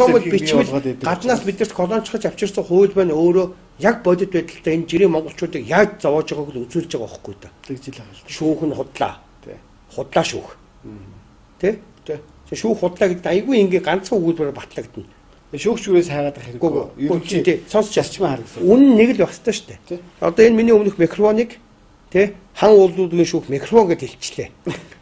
Комод бичмэл гаднаас бидэрт колончхож авчирсан хууль байна өөрөө яг бодит байдалтай энэ жирийн монголчуудыг яаж зовоож байгааг л үзүүлж байгаа байхгүй да. Тэгж л байгаа л. Шүүх нь худлаа. Тий. Худлаа шүүх. Тий? Шүүх худлаа гэдэг айгүй ингээ ганцхан өгүүлбэрээр батлагдана. Шүүгчгүүрээс хайгаад ах хэрэггүй. Юу тий. Сонсч арчмаа харгасан. Үнэн нэг л байх ёстой шүү дээ. Одоо энэ миний өмнөх микрофоныг тий хан уулуудгийн шүүх микрофон гэж хэлчихлээ.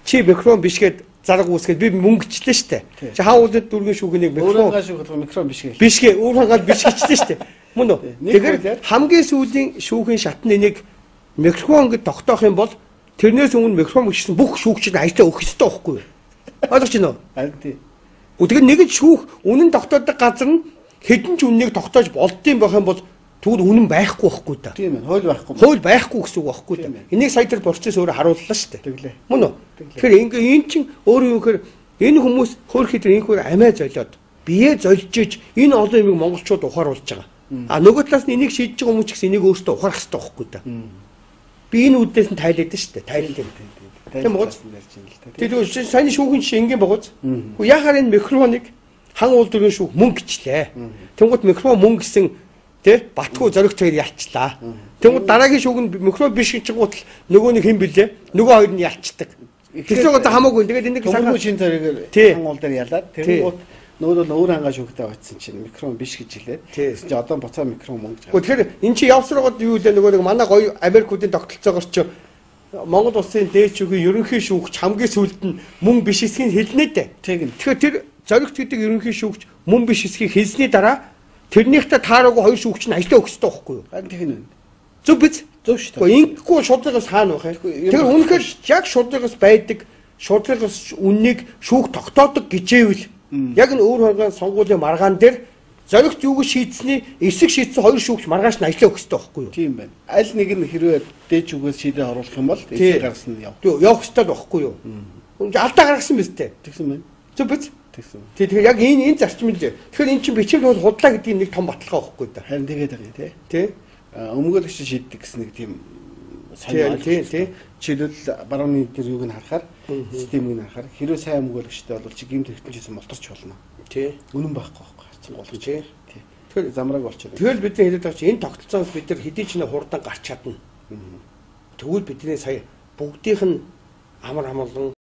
Чи микрофон биш гэд зарга үүсгээд би мөнгөчлээ шүү дээ. Чи хан уулууд дүүргийн шүүхнийг микрофон микрофон биш гээ. Биш гээ. Өөр хангаад биш гэжлээ шүү дээ. Мөн үү? Тэгэхээр хамгийн сүүлийн шүүхийн шатны нэг микрофон гэж тогтоох юм бол тэрнээс өмнө микрофон гिचсэн бүх шүүгчид аялаа өгөх ёстой байхгүй юу? Ойлгож байна уу? Харин тий. Тэгэхээр нэг л шүүх үнэн тогтоодог газар нь хэдэн ч үннийг тогтоож болдсон байх юм бол тэгвэл үнэн байхгүй байхгүй да. Тийм ээ. Хууль байхгүй. Хууль байхгүй гэсэн үг байхгүй да. Энийг сая тэр процесс өөрөө харууллаа шүү дээ. Тэглээ. Мөн үү? Тэгэхээр ингээ эн чинь өөрөө юу гэхээр энэ хүмүүс хөөрхий тэр инхүүр амиа золиод бие золж иж энэ олон юмыг монголчууд ухааруулж байгаа. А нөгөө талаас нь энийг шийдэж байгаа хүмүүс ч гэсэн энийг өөртөө ухаарах хэрэгтэй байхгүй да. Би энэ үднээс нь тайлаад шүү дээ. Тайлаад юм. Тийм үү? Тэгээд саяны шүүхийн жишээ ингийн богоц. Яхаар энэ микрофоныг хан уулдрын шүүх мөнгө гिचлээ. Тэнгууд микрофон мөнгө гэсэн тий батгүй зоригт хоёр ялчлаа. Тэнгууд дараагийн шүүх нь микрофон биш гэж гутал нөгөө нэг хэн блэ? Нөгөө хоёр нь ялцдаг. Тэгэхээр одоо хамаагүй. Тэгээд энийг сагын шин зоригээр хан уул дээр ялаад тэнгууд нөгөө нь өөр хангаа шүүхтэй очсон чинь микрофон биш гэж хэлээд. Чи одоо буцаа микрофон мөнгө. Тэгэхээр эн чи явсараад юу вэ нөгөө нэг манай гоё Америкуудын тогтолцоогоор чи Монгол улсын дээд шүүхийн ерөнхий шүүгч хамгийн сүүлд нь мөн биш эсхийг хэлнэ дээ. Тэгэхээр тэр зоригт гэдэг ерөнхий шүүгч мөн биш эсхийг хэлсний дараа тэрнийхтэй таараагүй хоёр шүүгч нь ажилтаа өгөх ёстой байхгүй юу? Харин тийм үү. Зөв биз? Зөв шүү дээ. Ингэхгүй шударгаас хаана байх вэ? Тэгэхээр үнэхээр яг шударгаас байдаг шударгаас үннийг шүүх тогтоодог гэжээвэл яг нь өөр хоргоо сонгуулийн маргаан дээр зоригт юу гэж шийдсэний эсэг шийдсэн хоёр шүүгч маргааш нь ажиллаа өгөх ёстой байхгүй юу? Тийм байна. Аль нэг нь хэрвээ дээд шүүгээс шийдээ оруулах юм бол эсэг гаргасан нь явах ёстой байхгүй юу? Алдаа гаргасан биз дээ. Тэгсэн байна. Зөв биз? Тэгсэн. Тэгэхээр яг энэ зарчим л. Тэгэхээр эн чинь бичил бол худлаа гэдгийг нэг том баталгаа байхгүй да. Харин тэгээд байгаа тий. Өмгөөлөгч шийддэг гэсэн нэг тийм сайн тий. Жишээлбэл барууны дээр юуг нь харахаар системийг нь харахаар хэрвээ сайн өмгөөлөгчтэй бол чи гэмт хэрэгтэнчээс мултарч болно. Тий. Үнэн байхгүй байхгүй харцсан болох тий. Тэгэхээр замраг болчихно. Тэгэл бидний хэлээд байгаа чи энэ тогтолцоос бид нар хэдий ч нэ хурдан гарч чадна. Тэгвэл бидний сая бүгдийнх нь амар амгалан